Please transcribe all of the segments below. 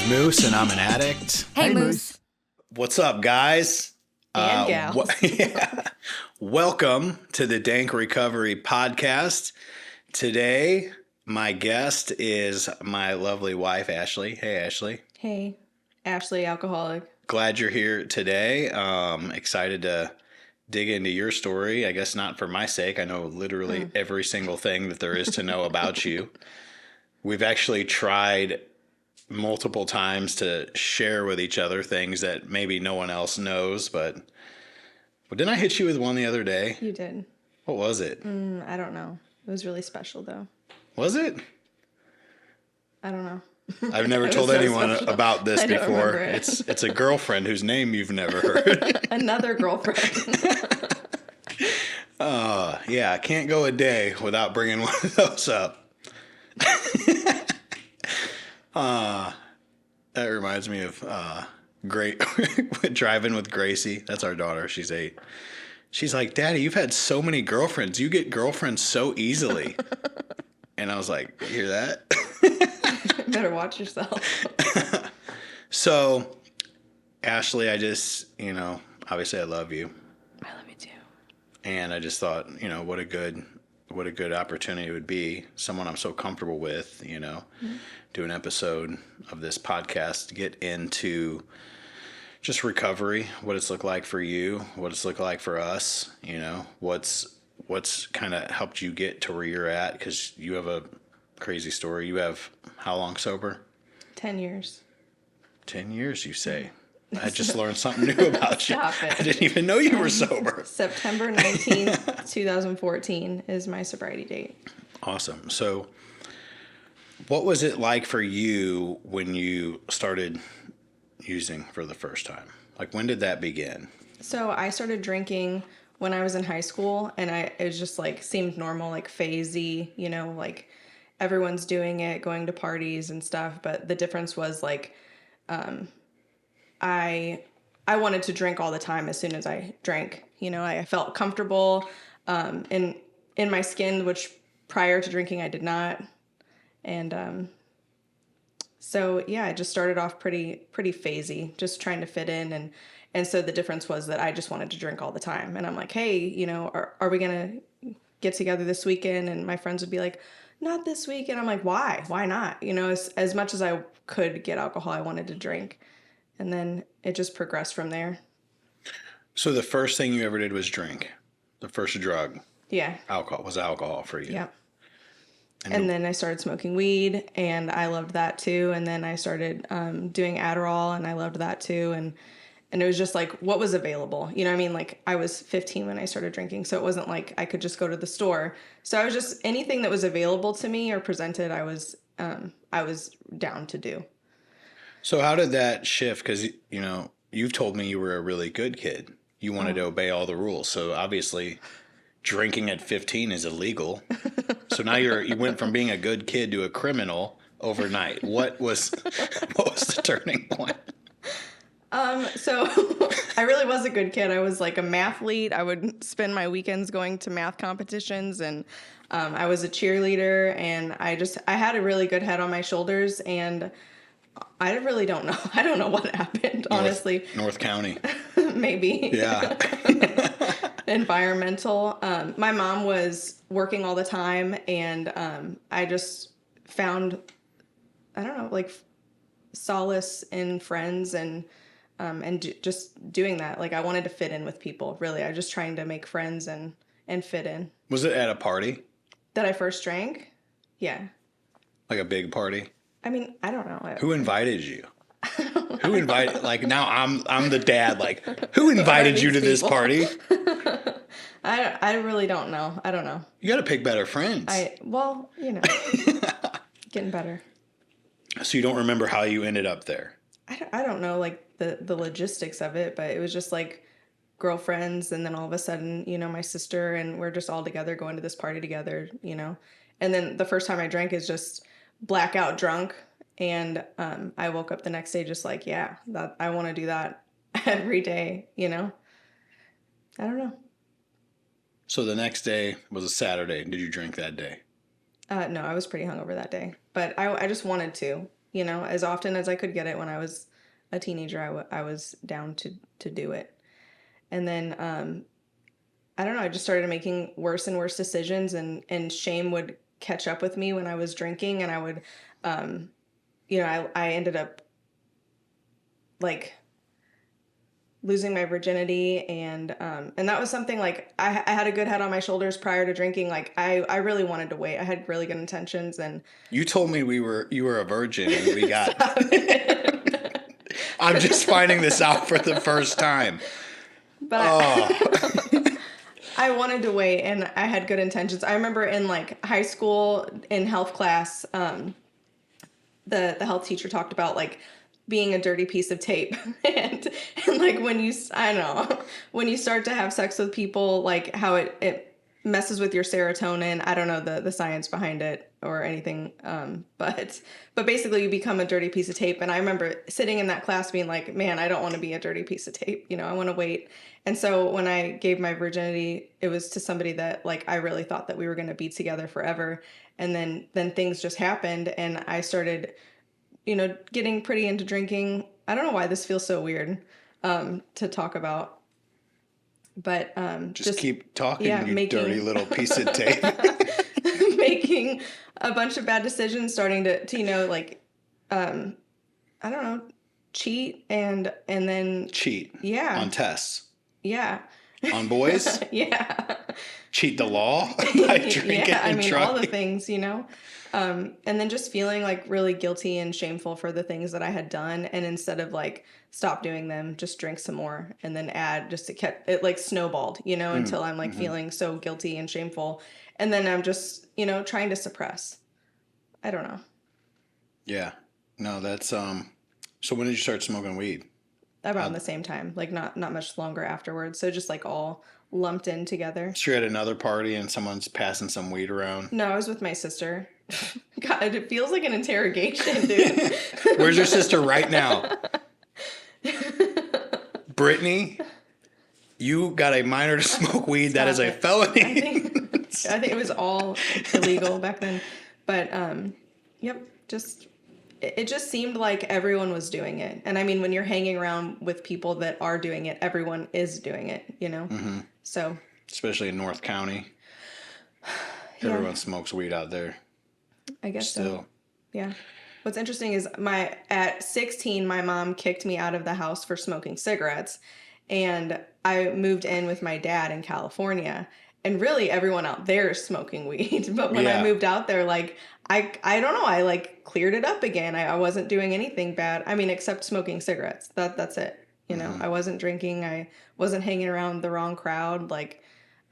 Moose, and I'm an addict. Hey, Moose. What's up, guys? And gals. Welcome to the Dank Recovery Podcast. Today, my guest is my lovely wife, Ashlie. Hey, Ashlie. Hey, Ashlie, alcoholic. Glad you're here today. Excited to dig into your story. I guess not for my sake. I know literally every single thing that there is to know about you. We've actually tried multiple times to share with each other things that maybe no one else knows, but didn't I hit you with one the other day? You did. What was it? I don't know. It was really special, though. Was it? I don't know. I've never told anyone about this before. It's a girlfriend whose name you've never heard. Another girlfriend. Yeah, I can't go a day without bringing one of those up. That reminds me of great driving with Gracie. That's our daughter. She's 8. She's like, Daddy, you've had so many girlfriends. You get girlfriends so easily. And I was like, you hear that? Better watch yourself. So, Ashlie, I just, obviously I love you. I love you too. And I just thought, what a good opportunity it would be. Someone I'm so comfortable with, do an episode of this podcast to get into just recovery, what it's looked like for you, what it's looked like for us, what's kind of helped you get to where you're at, because you have a crazy story. You have how long sober? 10 years. 10 years, you say? I just learned something new about you. Stop it. I didn't even know you were sober. September 19th, 2014 is my sobriety date. Awesome. So what was it like for you when you started using for the first time? Like, when did that begin? So I started drinking when I was in high school, and it was just seemed normal, phasey, everyone's doing it, going to parties and stuff. But the difference was I wanted to drink all the time as soon as I drank. I felt comfortable in my skin, which prior to drinking I did not. And so yeah, I just started off pretty phasey, just trying to fit in, and so the difference was that I just wanted to drink all the time. And I'm like, hey, are we gonna get together this weekend? And my friends would be like, not this weekend. I'm like, why? Why not? As much as I could get alcohol, I wanted to drink. And then it just progressed from there. So the first thing you ever did was drink. The first drug. Yeah. Alcohol was alcohol for you. Yeah. And then I started smoking weed, and I loved that too. And then I started doing Adderall, and I loved that too. And it was just what was available. I was 15 when I started drinking, so it wasn't like I could just go to the store. So I was just, anything that was available to me or presented, I was down to do. So how did that shift? Because, you've told me you were a really good kid. You wanted to obey all the rules. So obviously drinking at 15 is illegal. So now you went from being a good kid to a criminal overnight. What was the turning point? So I really was a good kid. I was a mathlete. I would spend my weekends going to math competitions, and I was a cheerleader, and I had a really good head on my shoulders, and I really don't know. I don't know what happened, honestly. North County. Maybe. Yeah. Environmental. My mom was working all the time, and I just found, I don't know, solace in friends and just doing that. I wanted to fit in with people, really. I was just trying to make friends and fit in. Was it at a party? That I first drank? Yeah. Like a big party? I mean, I don't know. Who invited you? Who invited? Now I'm the dad. Who invited you to this party? I really don't know. I don't know. You got to pick better friends. Getting better. So you don't remember how you ended up there? I don't know the logistics of it, but it was just girlfriends, and then all of a sudden, my sister, and we're just all together going to this party together, And then the first time I drank is just blackout drunk, and I woke up the next day just that I want to do that every day, I don't know. So the next day was a Saturday. Did you drink that day? No, I was pretty hungover that day, but I just wanted to. you know, as often as I could get it when I was a teenager, I was down to do it. And then, I don't know, I just started making worse and worse decisions, and shame would catch up with me when I was drinking, and I would, you know, I ended up like losing my virginity, and that was something like I had a good head on my shoulders prior to drinking. Like I really wanted to wait. I had really good intentions, and You told me you were a virgin and we got I'm just finding this out for the first time. but I wanted to wait, and I had good intentions. I remember in like high school in health class, the health teacher talked about like being a dirty piece of tape, and like when you, I don't know, when you start to have sex with people, like how it messes with your serotonin. I don't know the science behind it or anything, but basically you become a dirty piece of tape. And I remember sitting in that class being like, man, I don't want to be a dirty piece of tape. You know, I want to wait. And so when I gave my virginity, it was to somebody that like I really thought that we were going to be together forever. And then things just happened, and I started, you know, getting pretty into drinking. I don't know why this feels so weird to talk about, but just keep talking, yeah, you dirty little piece of tape. Making a bunch of bad decisions, starting to you know, like I don't know, cheat and then Cheat. Yeah. On tests. Yeah. On boys. Yeah. Cheat the law by drinking Yeah, I and mean, drunk. all the things, you know. And then just feeling like really guilty and shameful for the things that I had done. And instead of like stop doing them, just drink some more and then add, just to keep it like snowballed, you know, until I'm like feeling so guilty and shameful. And then I'm just, you know, trying to suppress. I don't know. Yeah. No, that's so when did you start smoking weed? Around the same time, like not much longer afterwards. So just like all lumped in together. So you're at another party and someone's passing some weed around? No, I was with my sister. God, it feels like an interrogation, dude. Where's your sister right now? Brittany, you got a minor to smoke weed. That is a felony. I think it was all illegal back then. But yep, it just seemed like everyone was doing it. And I mean, when you're hanging around with people that are doing it, everyone is doing it, you know? Mm-hmm. So especially in North County. Yeah. Everyone smokes weed out there. I guess Still. so. Yeah. What's interesting is at 16, my mom kicked me out of the house for smoking cigarettes, and I moved in with my dad in California, and really everyone out there is smoking weed. But when I moved out there, like, I don't know, I like cleared it up again. I wasn't doing anything bad. I mean, except smoking cigarettes. That's it. You know, I wasn't drinking. I wasn't hanging around the wrong crowd. Like,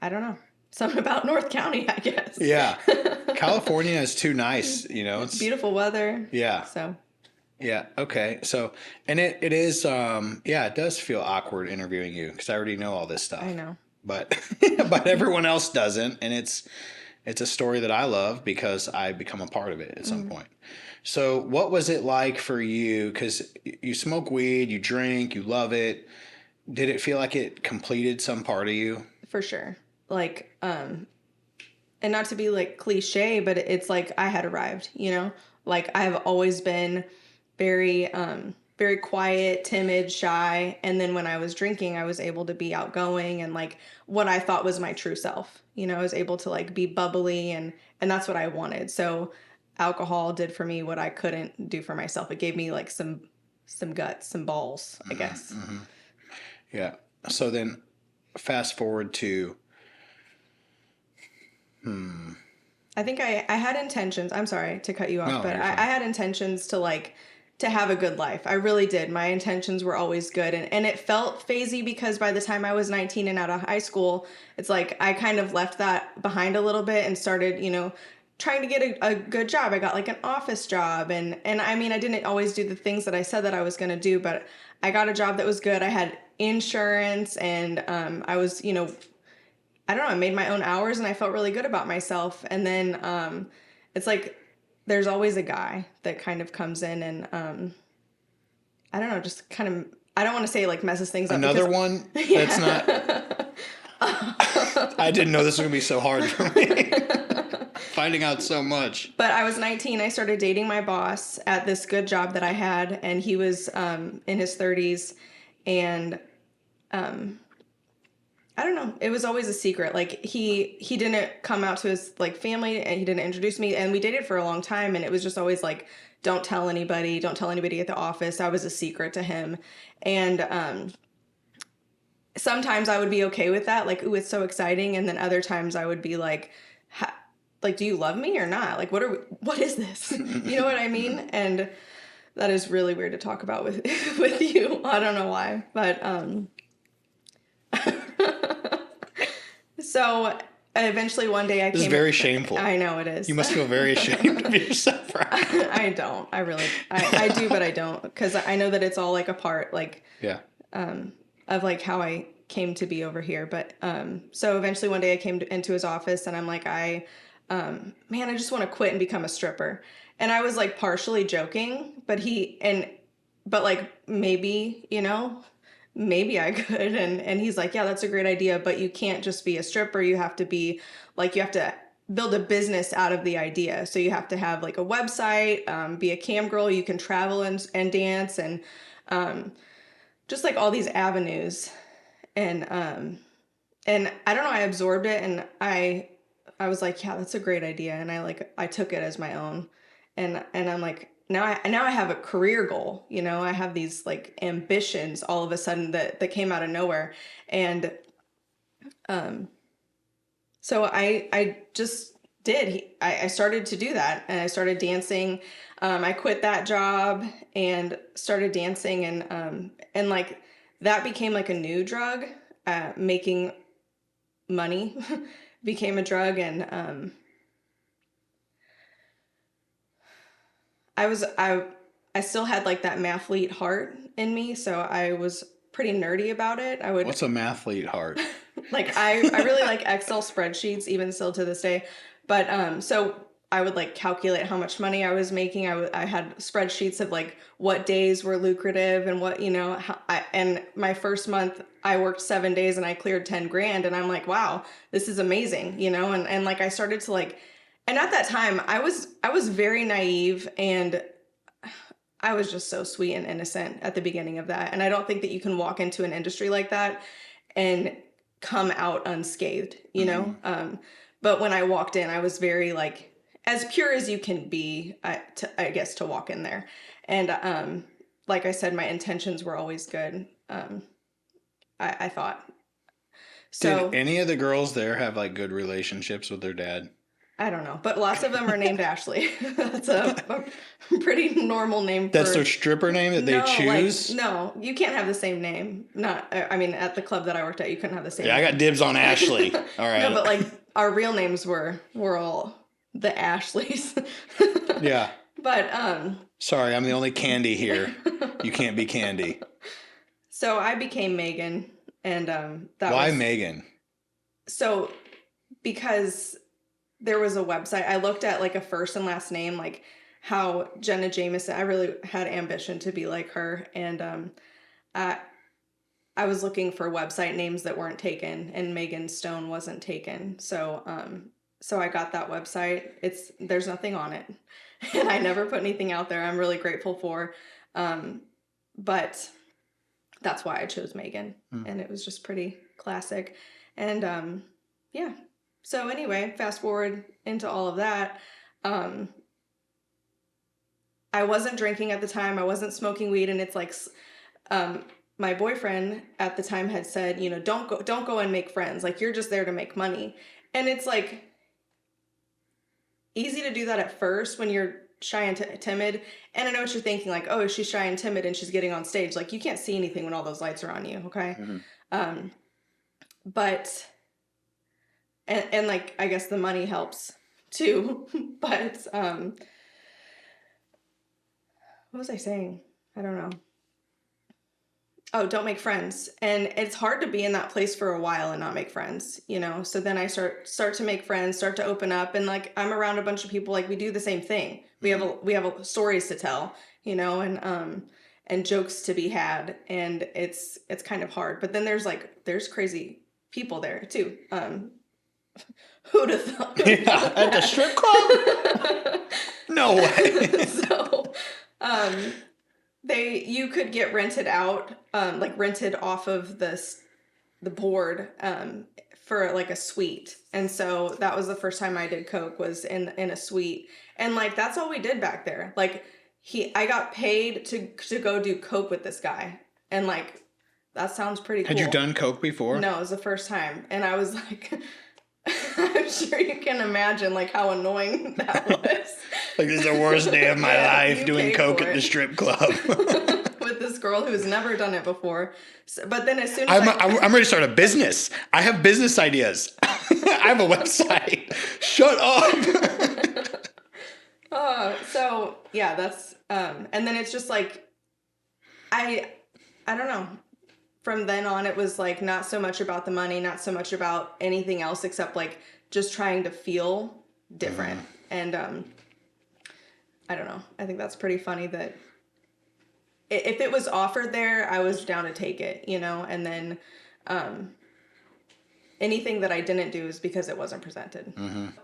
I don't know. Something about North County, I guess. Yeah. California is too nice, you know. It's beautiful weather. Yeah. So. Yeah. Okay. So, and it is, yeah, it does feel awkward interviewing you because I already know all this stuff. I know. But everyone else doesn't. And it's a story that I love because I become a part of it at some point. So what was it like for you? Because you smoke weed, you drink, you love it. Did it feel like it completed some part of you? For sure. Like, and not to be like cliche, but it's like I had arrived, you know, like I have always been very, very quiet, timid, shy. And then when I was drinking, I was able to be outgoing and like what I thought was my true self, you know, I was able to like be bubbly and that's what I wanted. So alcohol did for me what I couldn't do for myself. It gave me like some guts, some balls, I guess. Mm-hmm. Yeah. So then fast forward to, I think I had intentions. I'm sorry to cut you off, No, but you're I fine. had intentions to have a good life. I really did. My intentions were always good. And it felt phasey because by the time I was 19 and out of high school, it's like I kind of left that behind a little bit and started, you know, trying to get a good job. I got like an office job. And I mean, I didn't always do the things that I said that I was going to do, but I got a job that was good. I had insurance and I was, you know, I don't know, I made my own hours and I felt really good about myself. And then it's like there's always a guy that kind of comes in and I don't know, just kind of, I don't want to say like messes things up. Another one that's not. I didn't know this was going to be so hard for me. finding out so much. But I was 19. I started dating my boss at this good job that I had, and he was in his 30s. And I don't know. It was always a secret. Like he didn't come out to his like family, and he didn't introduce me. And we dated for a long time, and it was just always like, don't tell anybody. Don't tell anybody at the office. I was a secret to him. And sometimes I would be okay with that. Like, ooh, it's so exciting. And then other times I would be like, do you love me or not? Like, what is this? You know what I mean? And that is really weird to talk about with you. I don't know why, but so eventually one day This is very shameful. I know it is. You must feel very ashamed of yourself, right? I don't. I do, but I don't, because I know that it's all like a part, like of like how I came to be over here. But so eventually one day I came into his office, and I'm like, man, I just want to quit and become a stripper. And I was like partially joking, but like maybe, maybe I could. And he's like, yeah, that's a great idea, but you can't just be a stripper. You have to be like, you have to build a business out of the idea. So you have to have like a website, be a cam girl. You can travel and dance, and just like all these avenues. And I don't know, I absorbed it, and I was like, yeah, that's a great idea. And I took it as my own, and I'm like, now I have a career goal, I have these like ambitions all of a sudden that came out of nowhere. And, so I just did, I started to do that, and I started dancing. I quit that job and started dancing, and like that became like a new drug. Making money became a drug. And, I still had like that mathlete heart in me. So I was pretty nerdy about it. What's a mathlete heart? Like, I really like Excel spreadsheets, even still to this day. But, so I would like calculate how much money I was making. I had spreadsheets of like what days were lucrative and what, and my first month I worked 7 days and I cleared 10 grand. And I'm like, wow, this is amazing, and like, I started to like, and at that time I was very naive, and I was just so sweet and innocent at the beginning of that. And I don't think that you can walk into an industry like that and come out unscathed, Mm-hmm. But when I walked in, I was very like, as pure as you can be, I guess, to walk in there. And like I said, my intentions were always good. I thought. So, did any of the girls there have like good relationships with their dad? I don't know, but lots of them are named Ashlie. That's a pretty normal name. That's their stripper name that they choose? No, you can't have the same name. At the club that I worked at, you couldn't have the same name. I got dibs on Ashlie. All right. No, but like our real names were all the Ashleys. Yeah. But sorry, I'm the only Candy here. You can't be Candy. So I became Megan, and why Megan? So because there was a website, I looked at like a first and last name, like how Jenna Jameson, I really had ambition to be like her. And I was looking for website names that weren't taken, and Megan Stone wasn't taken. So I got that website. There's nothing on it, and I never put anything out there. I'm really grateful for, but that's why I chose Megan, and it was just pretty classic. And yeah. So anyway, fast forward into all of that. I wasn't drinking at the time. I wasn't smoking weed, and it's like, my boyfriend at the time had said, don't go and make friends. Like, you're just there to make money. And it's like easy to do that at first when you're shy and timid. And I know what you're thinking, like, oh, she's shy and timid and she's getting on stage. Like, you can't see anything when all those lights are on you. Okay. Mm-hmm. But like, I guess the money helps too. But what was I saying? I don't know. Oh, don't make friends. And it's hard to be in that place for a while and not make friends, So then I start to make friends, start to open up, and like, I'm around a bunch of people, like, we do the same thing. We have stories to tell, and jokes to be had, and it's kind of hard. But then there's crazy people there too, Who'd have thought? Yeah, at the strip club? No way. So, you could get rented out, like rented off of the board, for like a suite. And so that was the first time I did coke, was in a suite. And like, that's all we did back there. Like I got paid to go do coke with this guy. And like, that sounds pretty cool. Had you done coke before? No, it was the first time. And I was like, I'm sure you can imagine like how annoying that was. Like, this is the worst day of my life doing coke at the strip club. With this girl who's never done it before. So, but then as soon as I'm ready to start a business. I have business ideas. I have a website. Shut up. So yeah, that's, and then it's just like, I don't know. From then on, it was like not so much about the money, not so much about anything else except like just trying to feel different. And I don't know. I think that's pretty funny that if it was offered there, I was down to take it, you know? And then anything that I didn't do is because it wasn't presented.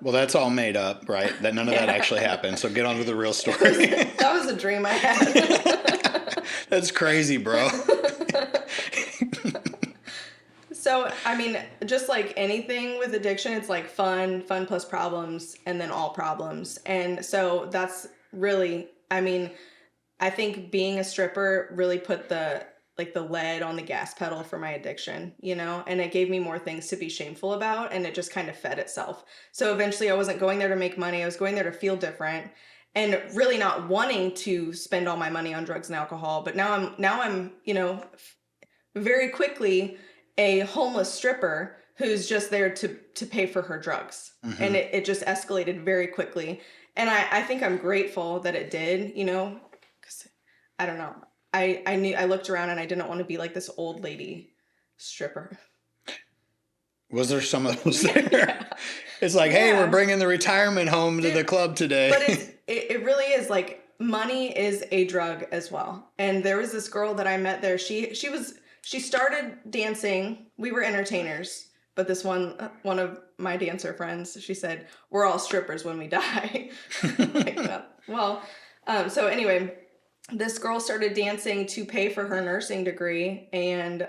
Well, that's all made up, right? That none of that actually happened. So get on to the real story. That was a dream I had. That's crazy, bro. So, I mean, just like anything with addiction, it's like fun plus problems, and then all problems. And so that's really, I mean, I think being a stripper really put the lead on the gas pedal for my addiction, you know, and it gave me more things to be shameful about, and it just kind of fed itself. So eventually I wasn't going there to make money. I was going there to feel different and really not wanting to spend all my money on drugs and alcohol. But now I'm, you know, very quickly a homeless stripper who's just there to pay for her drugs. And it just escalated very quickly. And I think I'm grateful that it did, you know, because I don't know. I looked around and I didn't want to be like this old lady stripper. Was there some of those there? Yeah. It's like, hey, we're bringing the retirement home to the club today. But it really is like, money is a drug as well. And there was this girl that I met there. She started dancing. We were entertainers, but this one of my dancer friends, she said, "We're all strippers when we die." Like, well, so anyway, this girl started dancing to pay for her nursing degree, and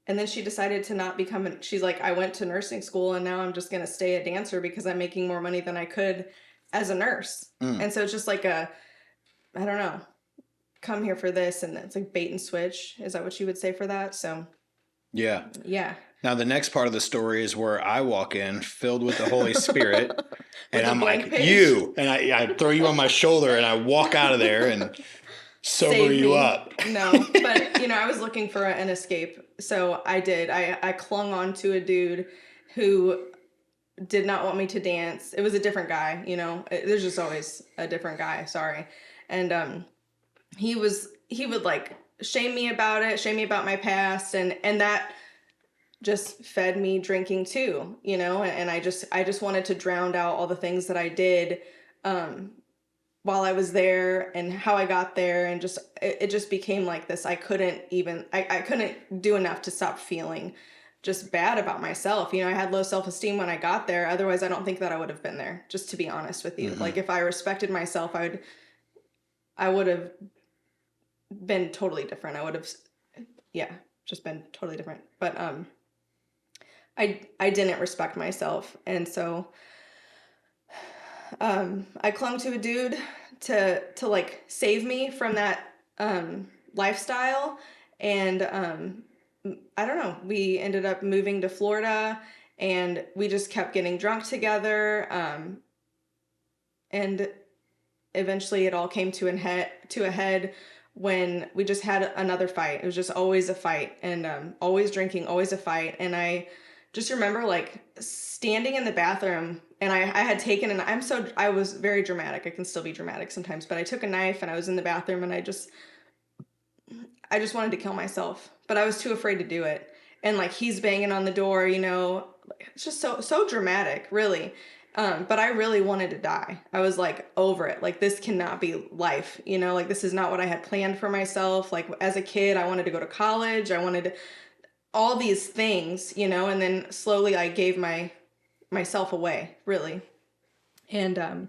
then she decided to not become. She's like, "I went to nursing school, and now I'm just gonna stay a dancer because I'm making more money than I could as a nurse." And so it's just like I don't know. Come here for this, and it's like bait and switch. Is that what you would say for that? So yeah. Now the next part of the story is where I walk in filled with the Holy Spirit and I'm like, you, and I throw you on my shoulder and I walk out of there and sober you up. No, but you know, I was looking for an escape. So I did. I clung on to a dude who did not want me to dance. It was a different guy, you know, there's just always a different guy. Sorry. And, he would like shame me about it, shame me about my past. And that just fed me drinking too, you know? And I just wanted to drown out all the things that I did, while I was there and how I got there. And just, it just became like this. I couldn't do enough to stop feeling just bad about myself. You know, I had low self-esteem when I got there. Otherwise, I don't think that I would have been there, just to be honest with you. Like if I respected myself, I would have been totally different. I would have, just been totally different. But I didn't respect myself, and so I clung to a dude to like save me from that lifestyle, and I don't know. We ended up moving to Florida, and we just kept getting drunk together, and eventually it all came to a head when we just had another fight. It was just always a fight, and always drinking, always a fight. And I just remember like standing in the bathroom, and I had taken, I was very dramatic. I can still be dramatic sometimes, but I took a knife and I was in the bathroom, and I just wanted to kill myself, but I was too afraid to do it. And like he's banging on the door, you know, it's just so dramatic, really. But I really wanted to die. I was like over it. Like this cannot be life, you know, like this is not what I had planned for myself. Like as a kid, I wanted to go to college. I wanted all these things, you know, and then slowly I gave myself away, really. And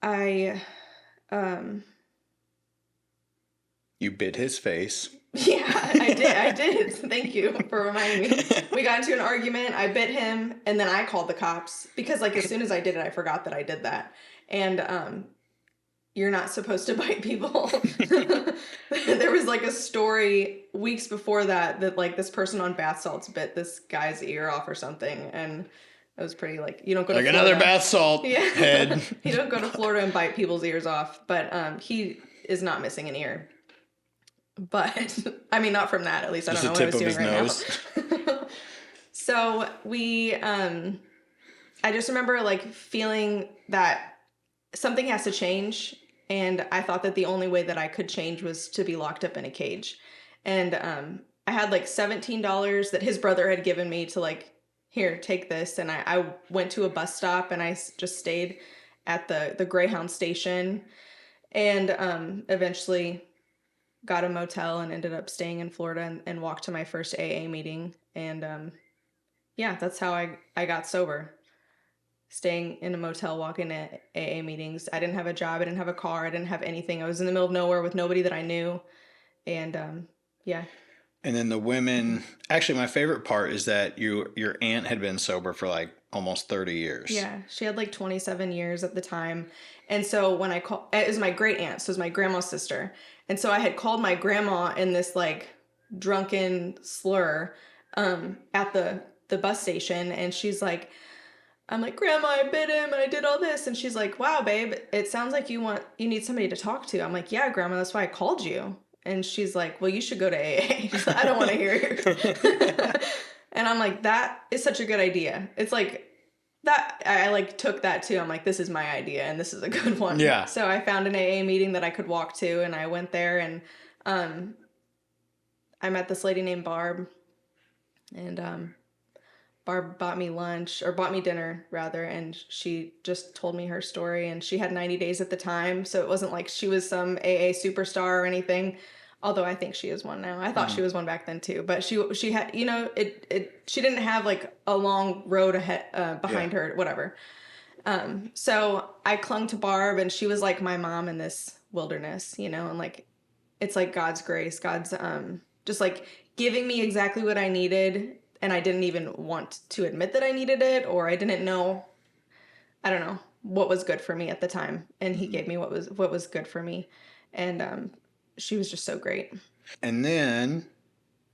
I You bit his face. yeah, I did. Thank you for reminding me. We got into an argument, I bit him, and then I called the cops because like as soon as I did it, I forgot that I did that. And you're not supposed to bite people. There was like a story weeks before that like this person on bath salts bit this guy's ear off or something, and it was pretty like you don't go to Like Florida. another bath salt head. You don't go to Florida and bite people's ears off, but he is not missing an ear. But I mean, not from that. At least I don't know what I was doing right now. So we, I just remember like feeling that something has to change. And I thought that the only way that I could change was to be locked up in a cage. And I had like $17 that his brother had given me to like, here, take this. And I went to a bus stop and I just stayed at the Greyhound station and eventually got a motel and ended up staying in Florida and walked to my first AA meeting. And yeah, that's how I got sober. Staying in a motel, walking to AA meetings. I didn't have a job. I didn't have a car. I didn't have anything. I was in the middle of nowhere with nobody that I knew. And yeah. And then the women, actually my favorite part is that your aunt had been sober for like almost 30 years. Yeah, she had like 27 years at the time. And so when I called, it was my great aunt, so it was my grandma's sister. And so I had called my grandma in this like drunken slur at the bus station. And she's like, I'm like, Grandma, I bit him and I did all this. And she's like, wow, babe, it sounds like you need somebody to talk to. I'm like, yeah, Grandma, that's why I called you. And she's like, well, you should go to AA. She's like, I don't want to hear you. And I'm like, that is such a good idea. It's like that. I like took that too. I'm like, this is my idea and this is a good one. Yeah. So I found an AA meeting that I could walk to and I went there and I met this lady named Barb and Barb bought me dinner rather. And she just told me her story and she had 90 days at the time. So it wasn't like she was some AA superstar or anything. Although I think she is one now. I thought she was one back then too, but she had, you know, she didn't have like a long road ahead, behind her, whatever. So I clung to Barb and she was like my mom in this wilderness, you know, and like, it's like God's grace, God's, just like giving me exactly what I needed. And I didn't even want to admit that I needed it, or I didn't know, I don't know what was good for me at the time. And he gave me what was good for me. And, she was just so great. And then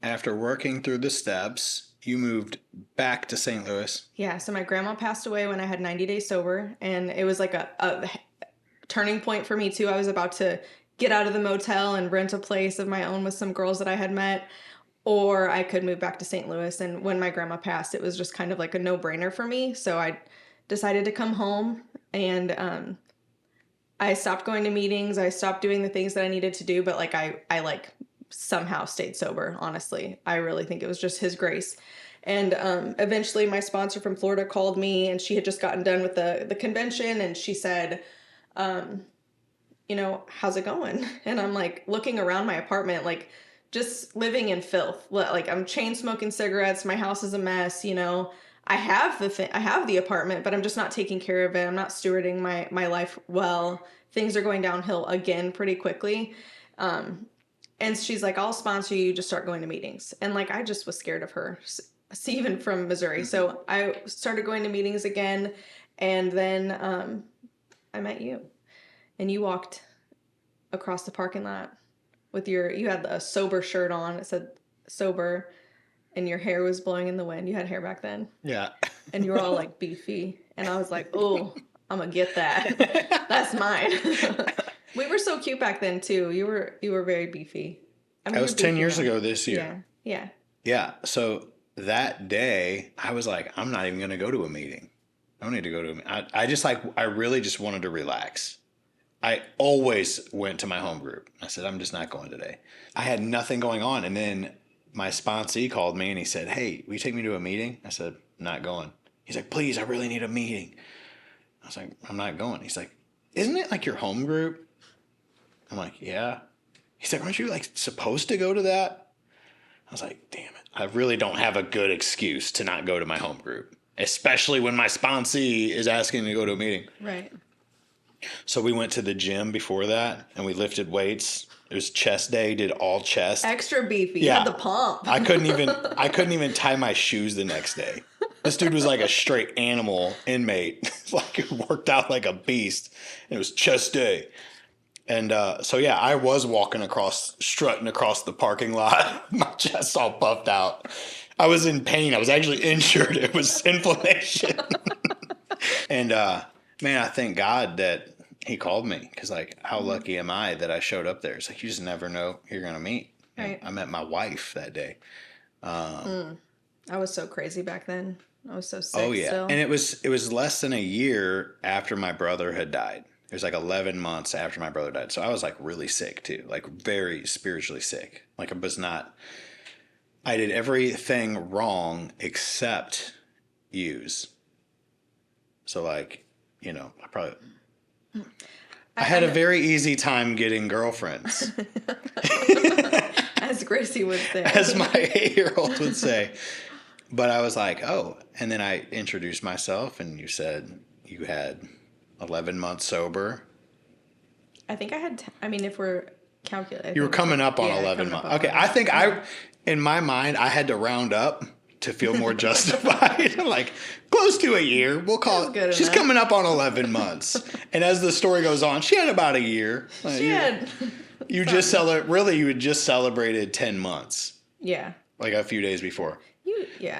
after working through the steps, you moved back to St. Louis. Yeah. So my grandma passed away when I had 90 days sober. And it was like a turning point for me too. I was about to get out of the motel and rent a place of my own with some girls that I had met, or I could move back to St. Louis. And when my grandma passed, it was just kind of like a no-brainer for me. So I decided to come home and, I stopped going to meetings. I stopped doing the things that I needed to do, but like I like somehow stayed sober. Honestly, I really think it was just his grace. And eventually my sponsor from Florida called me and she had just gotten done with the convention. And she said, you know, how's it going? And I'm like looking around my apartment, like just living in filth. Like I'm chain smoking cigarettes. My house is a mess, you know. I have the apartment, but I'm just not taking care of it. I'm not stewarding my life well. Things are going downhill again pretty quickly. And she's like, I'll sponsor you, just start going to meetings. And like, I just was scared of her, even from Missouri. So I started going to meetings again. And then I met you and you walked across the parking lot with you had a sober shirt on. It said sober. And your hair was blowing in the wind. You had hair back then. Yeah. And you were all like beefy. And I was like, oh, I'm going to get that. That's mine. We were so cute back then too. You were very beefy. I mean, that was 10 years ago this year. Yeah. Yeah. So that day I was like, I'm not even going to go to a meeting. I don't need to go to a meeting. I really just wanted to relax. I always went to my home group. I said, I'm just not going today. I had nothing going on. And then my sponsee called me and he said, hey, will you take me to a meeting? I said, not going. He's like, please, I really need a meeting. I was like, I'm not going. He's like, isn't it like your home group? I'm like, yeah. He's like, aren't you like supposed to go to that? I was like, damn it. I really don't have a good excuse to not go to my home group, especially when my sponsee is asking to go to a meeting. Right. So we went to the gym before that and we lifted weights. It was chest day, did all chest. Extra beefy. Yeah. You had the pump. I couldn't even tie my shoes the next day. This dude was like a straight animal inmate. Like worked out like a beast. And it was chest day. And so yeah, I was strutting across the parking lot, my chest all puffed out. I was in pain. I was actually injured. It was inflammation. And man, I thank God that he called me, because like, how lucky am I that I showed up there? It's like, you just never know who you're gonna meet. Right. I met my wife that day. I was so crazy back then. I was so sick. Oh yeah, still. and it was less than a year after my brother had died. It was like 11 months after my brother died. So I was like really sick too, like very spiritually sick. Like I did everything wrong except use. So like, I had a very easy time getting girlfriends. As Gracie would say. As my 8-year-old would say. But I was like, oh, and then I introduced myself and you said you had 11 months sober. I think I had, if we're calculating. You were coming up on 11 months. Okay, I think in my mind, I had to round up to feel more justified. Like, close to a year. We'll call it. She's coming up on 11 months. And as the story goes on, she had about a year. You had just celebrated 10 months. Yeah. Like a few days before. Yeah.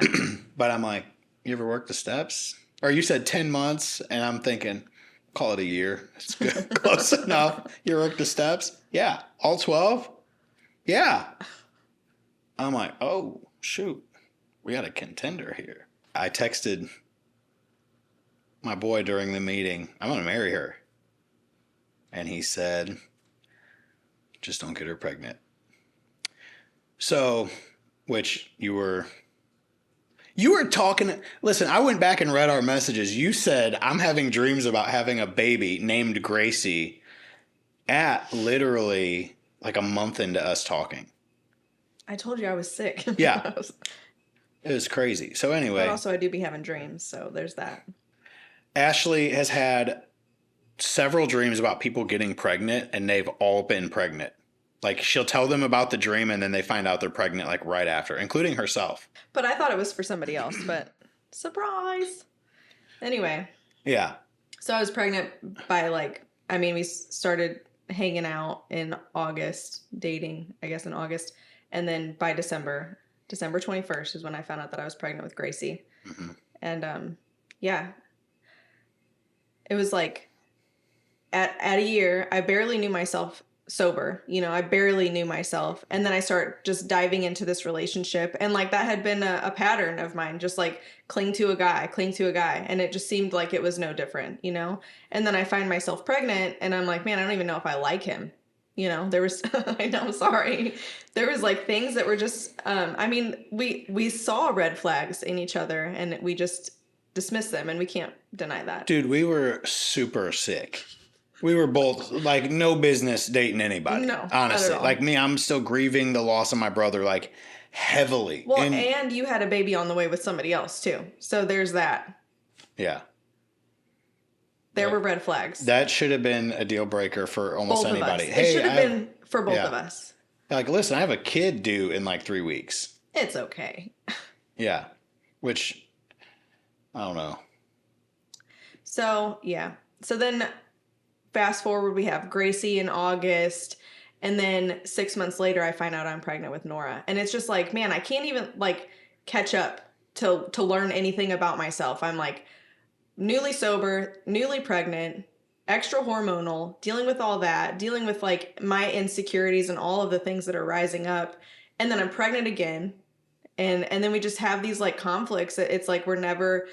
But I'm like, you ever worked the steps? Or you said 10 months, and I'm thinking, call it a year. It's good. Close enough. You worked the steps? Yeah. All 12? Yeah. I'm like, oh, shoot. We got a contender here. I texted my boy during the meeting, I'm going to marry her. And he said, just don't get her pregnant. So, which you were talking. Listen, I went back and read our messages. You said, I'm having dreams about having a baby named Gracie at literally like a month into us talking. I told you I was sick. Yeah. It was crazy. So anyway. But also I do be having dreams. So there's that. Ashlie has had several dreams about people getting pregnant, and they've all been pregnant. Like, she'll tell them about the dream, and then they find out they're pregnant, like, right after, including herself. But I thought it was for somebody else, but surprise. Anyway. Yeah. So I was pregnant by, we started hanging out in August, dating, I guess, in August. And then by December 21st is when I found out that I was pregnant with Gracie. Mm-hmm. And, it was like, at a year, I barely knew myself sober. I barely knew myself. And then I start just diving into this relationship. And like that had been a pattern of mine, just like cling to a guy. And it just seemed like it was no different, And then I find myself pregnant and I'm like, man, I don't even know if I like him. There was, I know, I'm sorry. There was like things that were just, we saw red flags in each other and we just dismissed them, and we can't deny that. Dude, we were super sick. We were both like no business dating anybody. No, honestly. Like me, I'm still grieving the loss of my brother, like heavily. Well, and you had a baby on the way with somebody else too. So there's that. Yeah. There were red flags. That should have been a deal breaker for almost both anybody. It should have been for both of us. Like, listen, I have a kid due in like 3 weeks. It's okay. Yeah. Which, I don't know. So, yeah. So then fast forward, we have Gracie in August. And then 6 months later, I find out I'm pregnant with Nora. And it's just like, man, I can't even like catch up to learn anything about myself. I'm like newly sober, newly pregnant, extra hormonal, dealing with all that, dealing with like my insecurities and all of the things that are rising up. And then I'm pregnant again. And then we just have these like conflicts. It's like we're never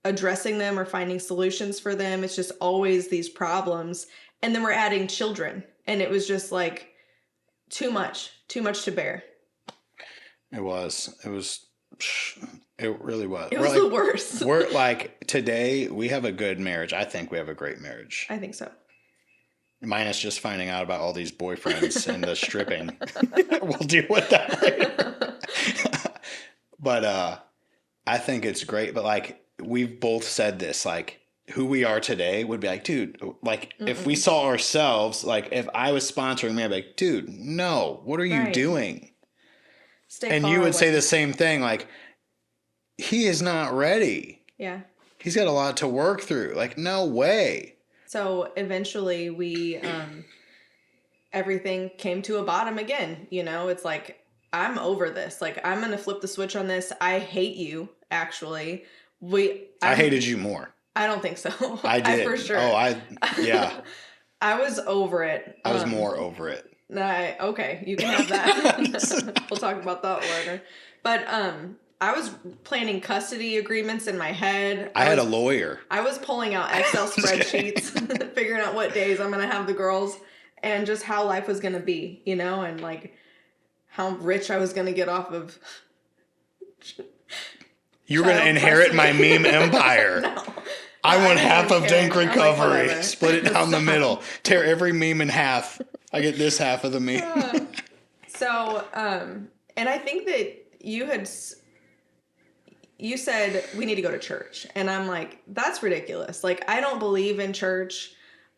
addressing them or finding solutions for them. It's just always these problems. And then we're adding children. And it was just like too much to bear. It really was. It was the worst. We're like, today we have a good marriage. I think we have a great marriage. I think so. Minus just finding out about all these boyfriends and the stripping. We'll deal with that later. But I think it's great. But like we've both said this, like who we are today would be like, dude, like if we saw ourselves, like if I was sponsoring me, I'd be like, dude, no, what are you doing? And you would say the same thing, like he is not ready. Yeah. He's got a lot to work through. Like, no way. So eventually we, everything came to a bottom again. You know, it's like, I'm over this. Like, I'm going to flip the switch on this. I hate you, actually. I hated you more. I don't think so. I did. For sure. Yeah. I was over it. I was more over it. Okay, you can have that. We'll talk about that later. But, I was planning custody agreements in my head. I had a lawyer. I was pulling out Excel spreadsheets, figuring out what days I'm going to have the girls and just how life was going to be, you know, and like how rich I was going to get off of. You're going to inherit my meme empire. No. I want half of Dank Recovery. Like, split it down the middle. Tear every meme in half. I get this half of the meme. And I think that you said we need to go to church. And I'm like, that's ridiculous. Like, I don't believe in church.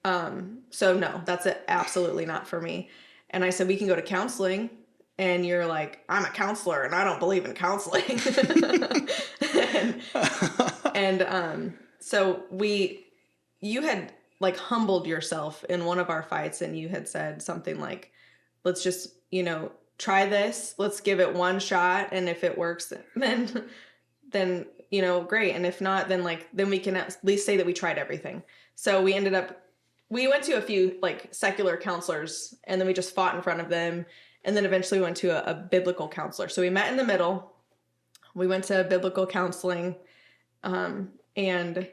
So no, that's absolutely not for me. And I said, we can go to counseling. And you're like, I'm a counselor and I don't believe in counseling. So you had like humbled yourself in one of our fights and you had said something like, let's just, you know, try this. Let's give it one shot. And if it works, then, you know, great. And if not, then we can at least say that we tried everything. So we went to a few like secular counselors and then we just fought in front of them. And then eventually went to a biblical counselor. So we met in the middle. We went to biblical counseling. And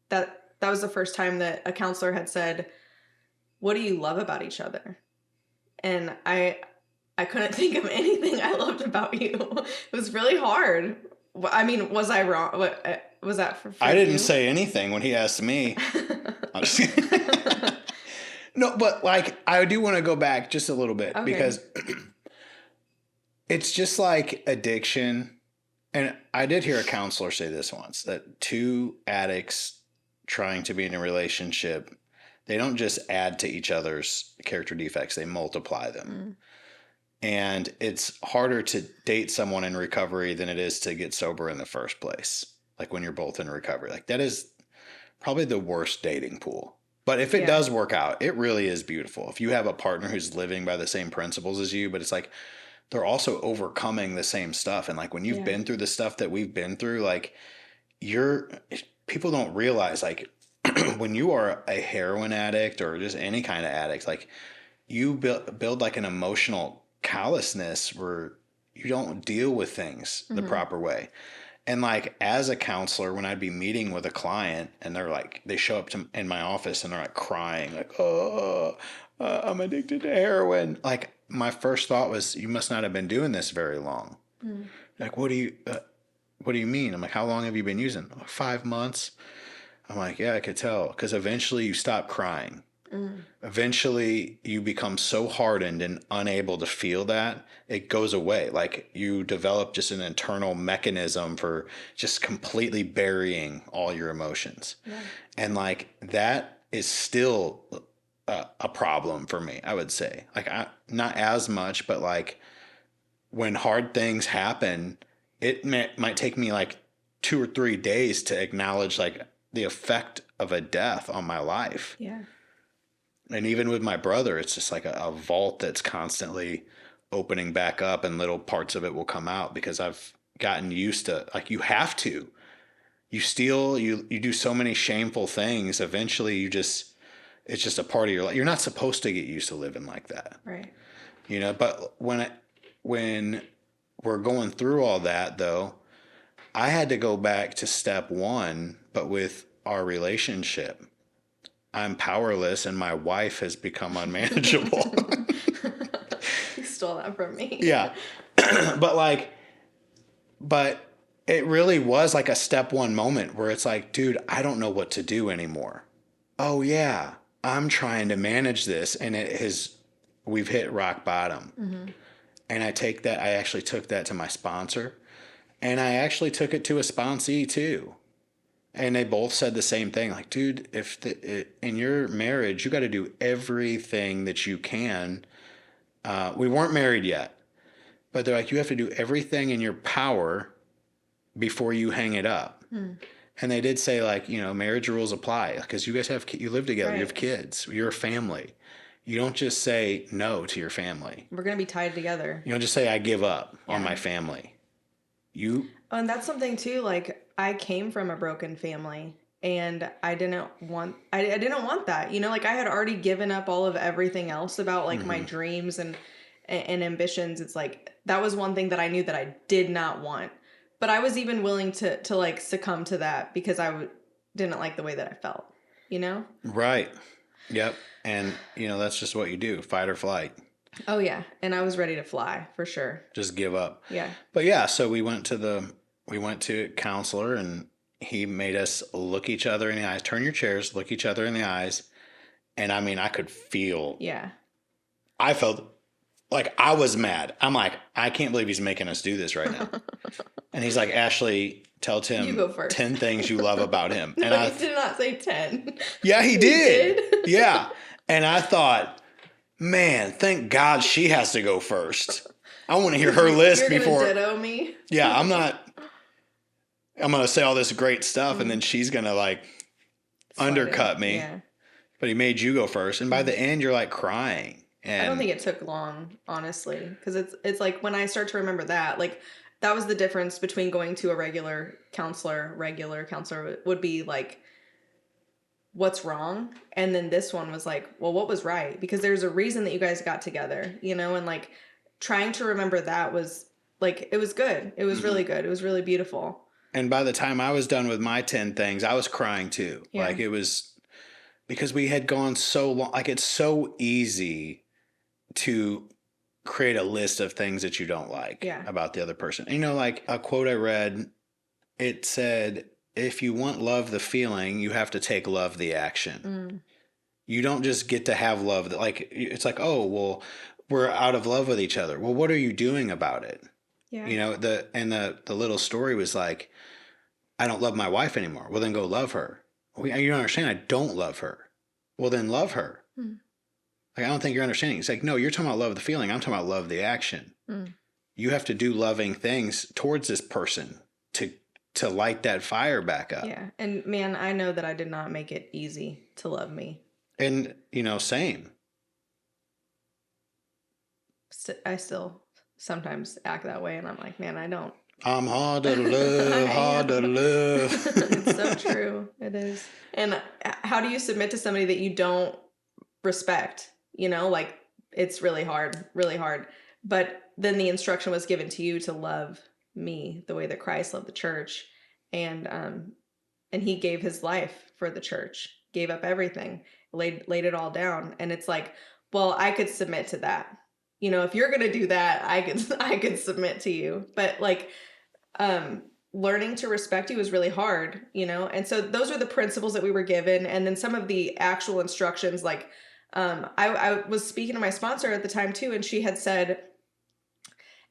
that was the first time that a counselor had said, what do you love about each other? And I couldn't think of anything I loved about you. It was really hard. I mean, was I wrong? What was that for I didn't say anything when he asked me. I'm just kidding. No, but like I do want to go back just a little bit because it's just like addiction. And I did hear a counselor say this once, that two addicts trying to be in a relationship, they don't just add to each other's character defects, they multiply them. And it's harder to date someone in recovery than it is to get sober in the first place. Like when you're both in recovery, like that is probably the worst dating pool. But if it does work out, it really is beautiful. If you have a partner who's living by the same principles as you, but it's like they're also overcoming the same stuff. And like when you've been through the stuff that we've been through, like people don't realize like when you are a heroin addict or just any kind of addict, like you build like an emotional callousness where you don't deal with things the proper way. And like as a counselor, when I'd be meeting with a client and they're like, they show up in my office and they're like crying, like, oh, I'm addicted to heroin. Like my first thought was, you must not have been doing this very long. Like, what do you mean? I'm like, how long have you been using? 5 months. I'm like, yeah, I could tell. Because eventually you stop crying. Eventually you become so hardened and unable to feel that it goes away. Like you develop just an internal mechanism for just completely burying all your emotions. And like that is still a problem for me, I would say. Like not as much, but like when hard things happen, it might take me like 2 or 3 days to acknowledge like the effect of a death on my life. And even with my brother, it's just like a vault that's constantly opening back up and little parts of it will come out because I've gotten used to, like, you have to. You steal, you do so many shameful things. Eventually it's just a part of your life. You're not supposed to get used to living like that. Right. You know, but when we're going through all that, though, I had to go back to step one, but with our relationship. I'm powerless and my wife has become unmanageable. You stole that from me. Yeah. But it really was like a step one moment where it's like, dude, I don't know what to do anymore. Oh yeah. I'm trying to manage this, and we've hit rock bottom. Mm-hmm. And I actually took that to my sponsor, and I actually took it to a sponsee too. And they both said the same thing. Like, dude, in your marriage, you got to do everything that you can. We weren't married yet, but they're like, you have to do everything in your power before you hang it up. Mm. And they did say, like, marriage rules apply because you guys you live together, right. You have kids, you're a family. You don't just say no to your family. We're going to be tied together. You don't just say, I give up on my family. And that's something too, like, I came from a broken family and I didn't want that, like I had already given up all of everything else about like my dreams and ambitions. It's like, that was one thing that I knew that I did not want, but I was even willing to like succumb to that because I didn't like the way that I felt, Right. Yep. And that's just what you do. Fight or flight. Oh yeah. And I was ready to fly for sure. Just give up. Yeah. But yeah, so we went to a counselor and he made us look each other in the eyes, turn your chairs, look each other in the eyes. And I mean, I could feel. Yeah. I felt like I was mad. I'm like, I can't believe he's making us do this right now. And he's like, Ashlie, tell Tim you go first. 10 things you love about him. No, And he did not say 10. Yeah, he did. He did? Yeah. And I thought, man, thank God she has to go first. I want to hear her list before. You're gonna ditto me. Yeah, I'm going to say all this great stuff and then she's going to like undercut me. Yeah. But he made you go first. And by the end, you're like crying. And I don't think it took long, honestly. Because it's like when I start to remember that, like that was the difference between going to a regular counselor would be like, what's wrong? And then this one was like, well, what was right? Because there's a reason that you guys got together, and like trying to remember that was like, it was good. It was really good. It was really beautiful. And by the time I was done with my 10 things, I was crying too. Yeah. Like it was because we had gone so long. Like it's so easy to create a list of things that you don't like about the other person. Like a quote I read, it said, if you want love the feeling, you have to take love the action. You don't just get to have love that like, it's like, oh, well, we're out of love with each other. Well, what are you doing about it? Yeah. The little story was like, I don't love my wife anymore. Well, then go love her. Well, you don't understand. I don't love her. Well, then love her. Like, I don't think you're understanding. It's like, no, you're talking about love the feeling. I'm talking about love the action. You have to do loving things towards this person to light that fire back up. Yeah. And man, I know that I did not make it easy to love me. And, same. I still sometimes act that way. And I'm like, man, I don't. I'm hard to love, hard to love. It's so true. It is. And how do you submit to somebody that you don't respect? Like it's really hard. But then the instruction was given to you to love me the way that Christ loved the church. And he gave his life for the church, gave up everything, laid it all down. And it's like, well, I could submit to that. If you're going to do that, I could submit to you. But like, learning to respect you is really hard, And so those are the principles that we were given. And then some of the actual instructions, like, I was speaking to my sponsor at the time too, and she had said,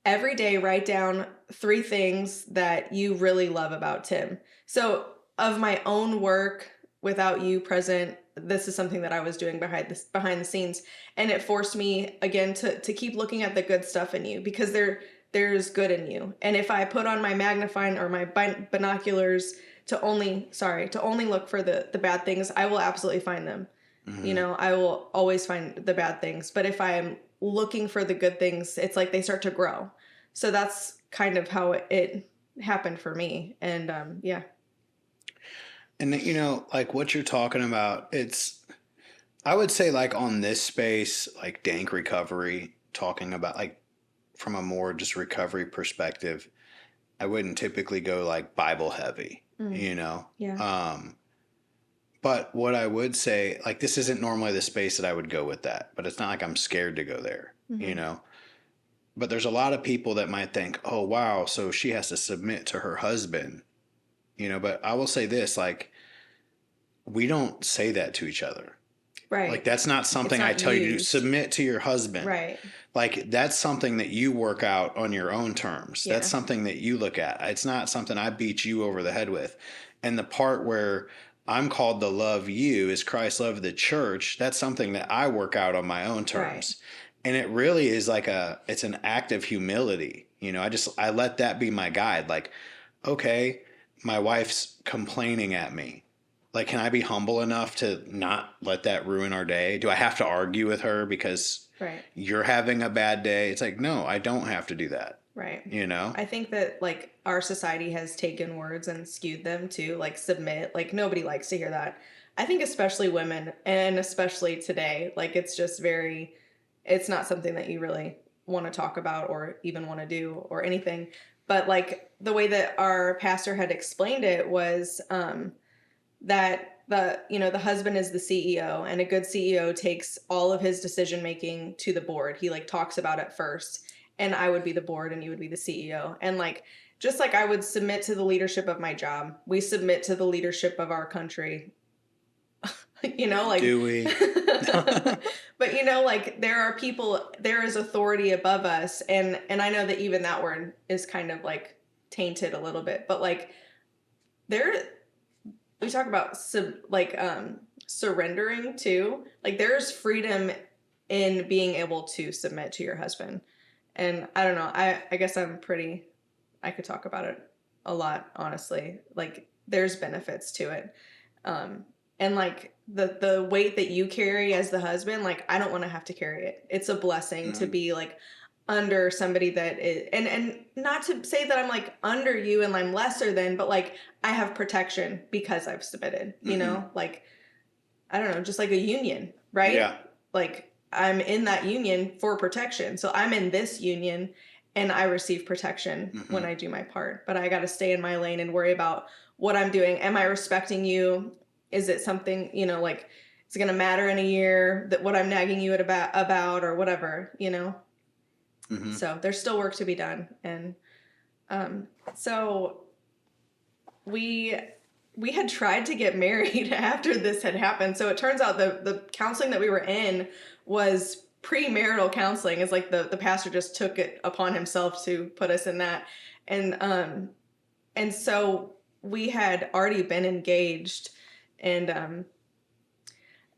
every day write down 3 things that you really love about Tim. So of my own work without you present, this is something that I was doing behind the scenes. And it forced me again to keep looking at the good stuff in you, because there's good in you. And if I put on my magnifying or my binoculars to only look for the bad things, I will absolutely find them. I will always find the bad things. But if I am looking for the good things, it's like they start to grow. So that's kind of how it happened for me. And yeah. And like what you're talking about, I would say like on this space, like Dank Recovery, talking about like from a more just recovery perspective, I wouldn't typically go like Bible heavy, Yeah. But what I would say, like, this isn't normally the space that I would go with that, but it's not like I'm scared to go there, But there's a lot of people that might think, oh, wow, so she has to submit to her husband, but I will say this, like, we don't say that to each other. Right. Like, that's not something I tell you to do. Submit to your husband. Right. Like, that's something that you work out on your own terms. Yeah. That's something that you look at. It's not something I beat you over the head with. And the part where I'm called to love you as Christ loved the church, that's something that I work out on my own terms. Right. And it really is like it's an act of humility. You know, I let that be my guide. Like, okay, my wife's complaining at me. Like, can I be humble enough to not let that ruin our day? Do I have to argue with her because you're having a bad day? It's like, no, I don't have to do that. Right. You know? I think that, like, our society has taken words and skewed them to, like, submit. Like, nobody likes to hear that. I think especially women, and especially today, like, it's just it's not something that you really want to talk about or even want to do or anything. But, like, the way that our pastor had explained it was that the husband is the CEO, and a good CEO takes all of his decision making to the board. He, like, talks about it first, and I would be the board and you would be the CEO. And, like, just like I would submit to the leadership of my job, we submit to the leadership of our country. You know, like, do we? But, you know, like, there is authority above us, and I know that even that word is kind of, like, tainted a little bit, but, like, we talk about surrendering too. Like, there's freedom in being able to submit to your husband. And I don't know, I guess I could talk about it a lot, honestly. Like, there's benefits to it. And, like, the weight that you carry as the husband, like, I don't want to have to carry it. It's a blessing to be, like, under somebody that is, and not to say that I'm, like, under you and I'm lesser than, but, like, I have protection because I've submitted, you know, like, I don't know, just like a union, right? Yeah. Like, I'm in that union for protection. So I'm in this union and I receive protection when I do my part, but I got to stay in my lane and worry about what I'm doing. Am I respecting you? Is it something, you know, like, it's going to matter in a year that what I'm nagging you about or whatever, you know? So there's still work to be done. And so we had tried to get married after this had happened. So it turns out the counseling that we were in was premarital counseling. It's like the pastor just took it upon himself to put us in that. And so we had already been engaged. And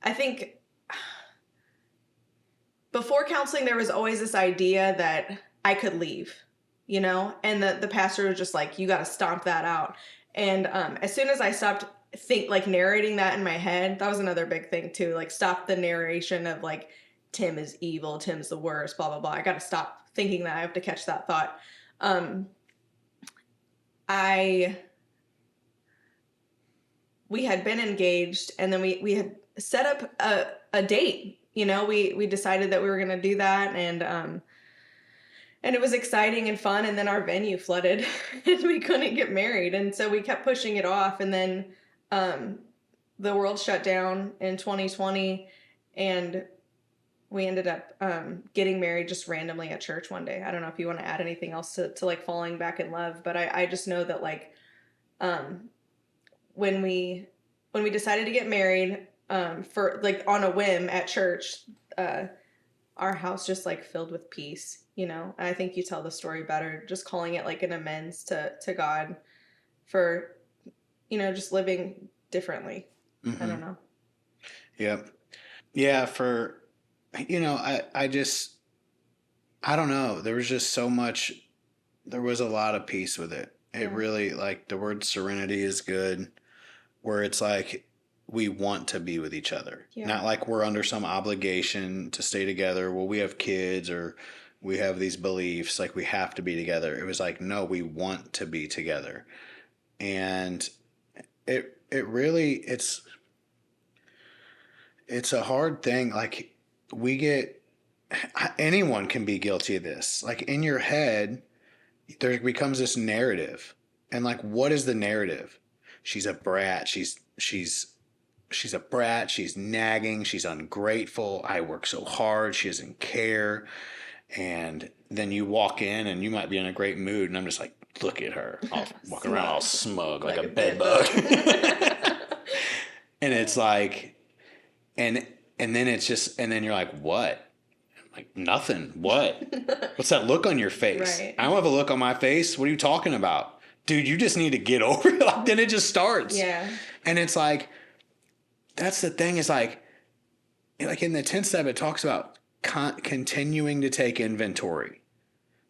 I think before counseling, there was always this idea that I could leave, you know, and the pastor was just like, you got to stomp that out. And as soon as I stopped narrating that in my head, that was another big thing too. Like, stop the narration of, like, Tim is evil, Tim's the worst, blah, blah, blah. I got to stop thinking that. I have to catch that thought. We had been engaged, and then we had set up a date. You know, we decided that we were going to do that, and it was exciting and fun, and then our venue flooded and we couldn't get married. And so we kept pushing it off, and then the world shut down in 2020, and we ended up getting married just randomly at church one day. I don't know if you want to add anything else to like falling back in love, but I just know that, like, when we decided to get married, for, like, on a whim at church, our house just, like, filled with peace, you know. And I think you tell the story better, just calling it, like, an amends to God for, you know, just living differently. I don't know. Yep. Yeah. You know, I don't know. There was just so much, there was a lot of peace with it. It really, like, the word serenity is good, where it's like, we want to be with each other. Yeah. Not like we're under some obligation to stay together. Well, we have kids or we have these beliefs, like, we have to be together. It was like, no, we want to be together. And it really, it's a hard thing. Like, anyone can be guilty of this. Like, in your head, there becomes this narrative. And, like, what is the narrative? She's a brat. She's a brat. She's nagging. She's ungrateful. I work so hard. She doesn't care. And then you walk in and you might be in a great mood. And I'm just like, look at her. All walking around all smug like a bed bug. And it's like, and And then and then you're like, what? Like, nothing. What? What's that look on your face? Right. I don't have a look on my face. What are you talking about? Dude, you just need to get over it. Like, then it just starts. Yeah. And it's like, that's the thing is like in the 10th step, it talks about continuing to take inventory.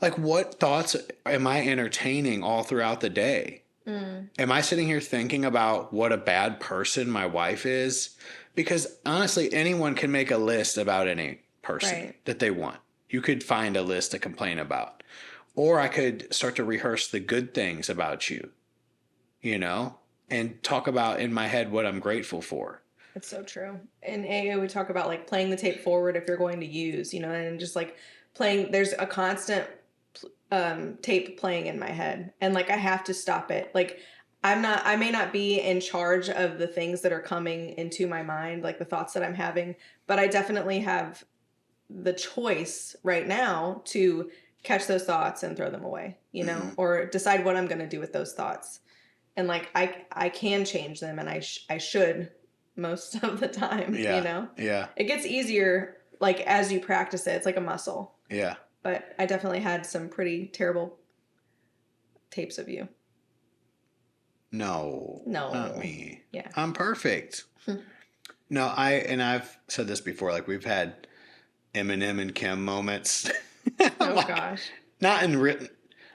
Like, what thoughts am I entertaining all throughout the day? Am I sitting here thinking about what a bad person my wife is? Because honestly, anyone can make a list about any person that they want. You could find a list to complain about. Or I could start to rehearse the good things about you, you know, and talk about in my head what I'm grateful for. It's so true. In AA, we talk about like playing the tape forward if you're going to use, you know, and just like playing, there's a constant tape playing in my head. And like, I have to stop it. Like, I may not be in charge of the things that are coming into my mind, like the thoughts that I'm having, but I definitely have the choice right now to catch those thoughts and throw them away, you know, or decide what I'm going to do with those thoughts. And like, I can change them, and I should most of the time, you know? Yeah. It gets easier, like, as you practice it. It's like a muscle. Yeah. But I definitely had some pretty terrible tapes of you. No. Not me. Yeah. I'm perfect. No, I've said this before, like, we've had Eminem and Kim moments. Oh, like, gosh. Not in written.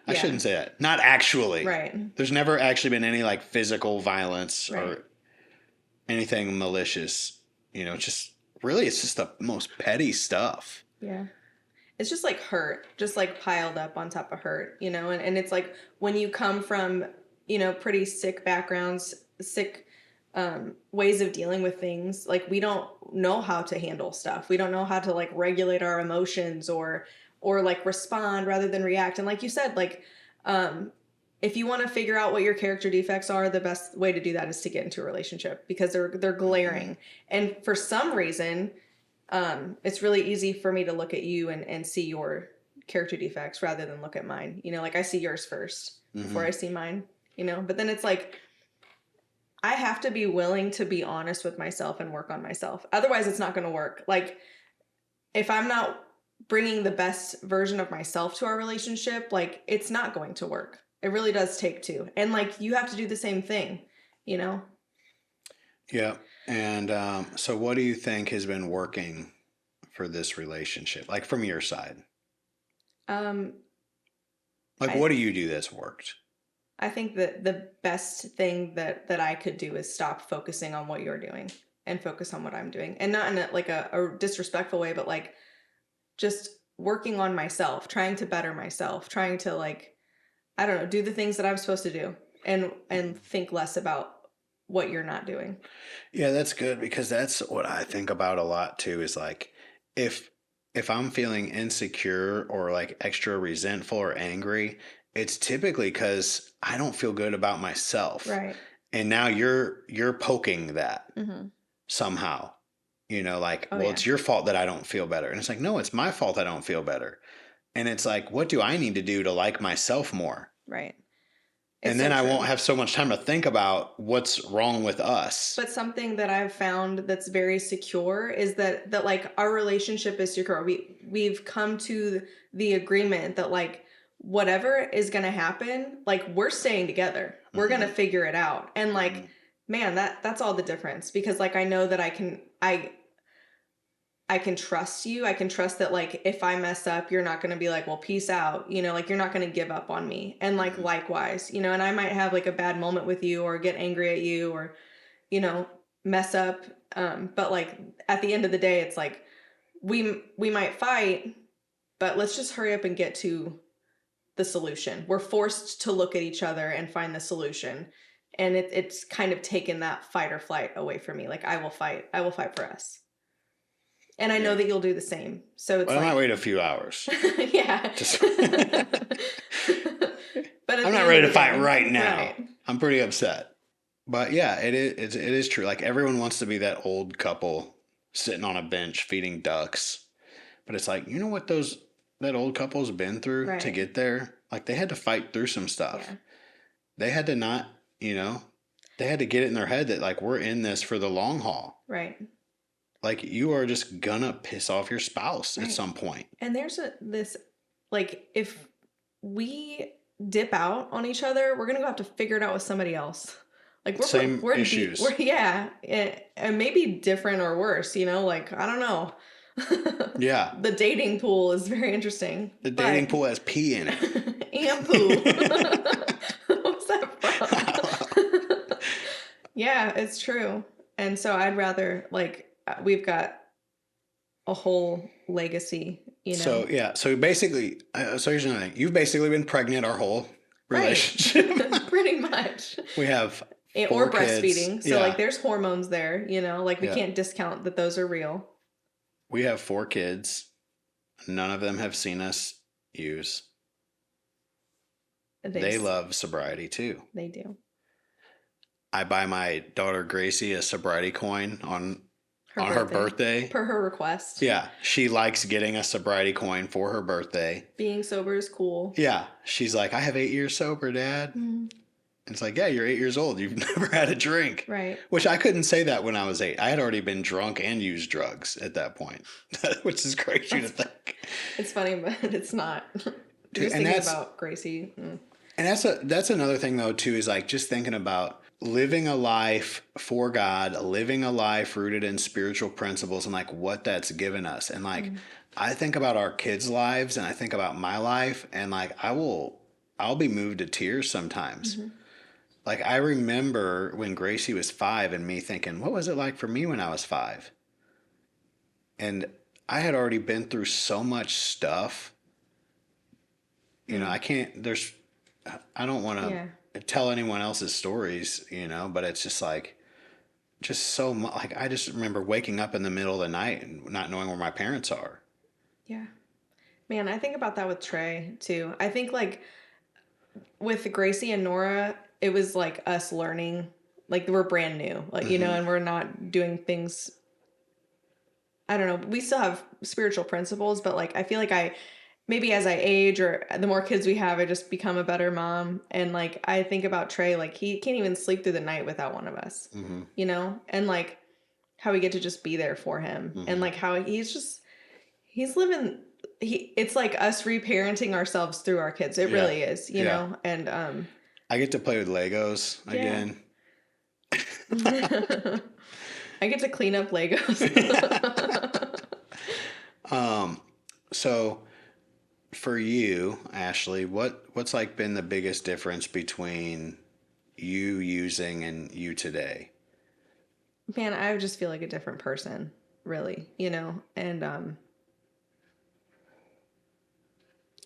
I shouldn't say that. Not actually. Right. There's never actually been any, like, physical violence Right. or anything malicious. You know, just really, it's just the most petty stuff. Yeah. It's just like hurt, just like piled up on top of hurt, you know? And it's like when you come from, you know, pretty sick backgrounds, sick ways of dealing with things, like we don't know how to handle stuff. We don't know how to like regulate our emotions or like respond rather than react. And like you said, like, if you want to figure out what your character defects are, the best way to do that is to get into a relationship, because they're glaring. And for some reason, it's really easy for me to look at you and see your character defects rather than look at mine. You know, like I see yours first before I see mine, you know, but then it's like, I have to be willing to be honest with myself and work on myself. Otherwise it's not going to work. Like if I'm not bringing the best version of myself to our relationship, like it's not going to work. It really does take two. And like, you have to do the same thing, you know? Yeah. And so what do you think has been working for this relationship? Like from your side? Like what do you do that's worked? I think that the best thing that I could do is stop focusing on what you're doing and focus on what I'm doing. And not in a disrespectful way, but like just working on myself, trying to better myself, trying to like, I don't know, do the things that I'm supposed to do and think less about what you're not doing. Yeah, that's good, because that's what I think about a lot too, is like if I'm feeling insecure or like extra resentful or angry, it's typically because I don't feel good about myself. Right. And now you're poking that somehow, you know, like, it's your fault that I don't feel better. And it's like, no, it's my fault I don't feel better. And it's like, what do I need to do to like myself more? Right. And then I won't have so much time to think about what's wrong with us. But something that I've found that's very secure is that like our relationship is secure. We've come to the agreement that like whatever is going to happen, like we're staying together. We're going to figure it out. And like, man, that's all the difference, because like I know that I can trust you. I can trust that like if I mess up, you're not going to be like, well, peace out. You know, like you're not going to give up on me. And like likewise, you know, and I might have like a bad moment with you or get angry at you or, you know, mess up. But like at the end of the day, it's like we might fight, but let's just hurry up and get to the solution. We're forced to look at each other and find the solution. And it's kind of taken that fight or flight away from me. Like I will fight for us. And I know that you'll do the same. So it's I might wait a few hours. Yeah. But I'm not ready to fight right now. Right. I'm pretty upset. But yeah, it is true. Like everyone wants to be that old couple sitting on a bench feeding ducks. But it's like, you know what that old couple's been through to get there? Like they had to fight through some stuff. Yeah. They had to not, you know, they had to get it in their head that like we're in this for the long haul. Right. Like, you are just gonna piss off your spouse at some point. And there's this, like, if we dip out on each other, we're gonna have to figure it out with somebody else. Like, Same issues. And maybe different or worse, like, I don't know. Yeah. The dating pool is very interesting. The dating pool has pee in it. And poo. What's that from? Yeah, it's true. And so I'd rather, like, we've got a whole legacy, So, yeah. So basically, so here's another thing. You've basically been pregnant our whole relationship. Right. Pretty much. We have or 4 breastfeeding. kids. So, like, there's hormones there, like, we can't discount that those are real. We have 4 kids. None of them have seen us use. They love sobriety too. They do. I buy my daughter Gracie a sobriety coin on her birthday. Per her request. Yeah. She likes getting a sobriety coin for her birthday. Being sober is cool. Yeah. She's like, I have 8 years sober, Dad. Mm-hmm. It's like, yeah, you're 8 years old. You've never had a drink. Right. Which I couldn't say that when I was 8. I had already been drunk and used drugs at that point, which is crazy to think. It's funny, but it's not. Just thinking about Gracie. Mm. And that's another thing, though, too, is like just thinking about living a life for God, living a life rooted in spiritual principles and like what that's given us. And like, I think about our kids' lives and I think about my life and like, I'll be moved to tears sometimes. Mm-hmm. Like, I remember when Gracie was 5 and me thinking, what was it like for me when I was 5? And I had already been through so much stuff. I don't want to tell anyone else's stories, but it's just like, just so much. Like, I just remember waking up in the middle of the night and not knowing where my parents are. Yeah. Man, I think about that with Trey too. I think like with Gracie and Nora, it was like us learning, like we're brand new, like, and we're not doing things. I don't know. We still have spiritual principles, but like, I feel like maybe as I age or the more kids we have, I just become a better mom. And like, I think about Trey, like he can't even sleep through the night without one of us, and like how we get to just be there for him and like how he's living, it's like us reparenting ourselves through our kids. It really is, you know? And, I get to play with Legos again. I get to clean up Legos. So for you, Ashlie, what's like been the biggest difference between you using and you today? Man, I just feel like a different person, really, and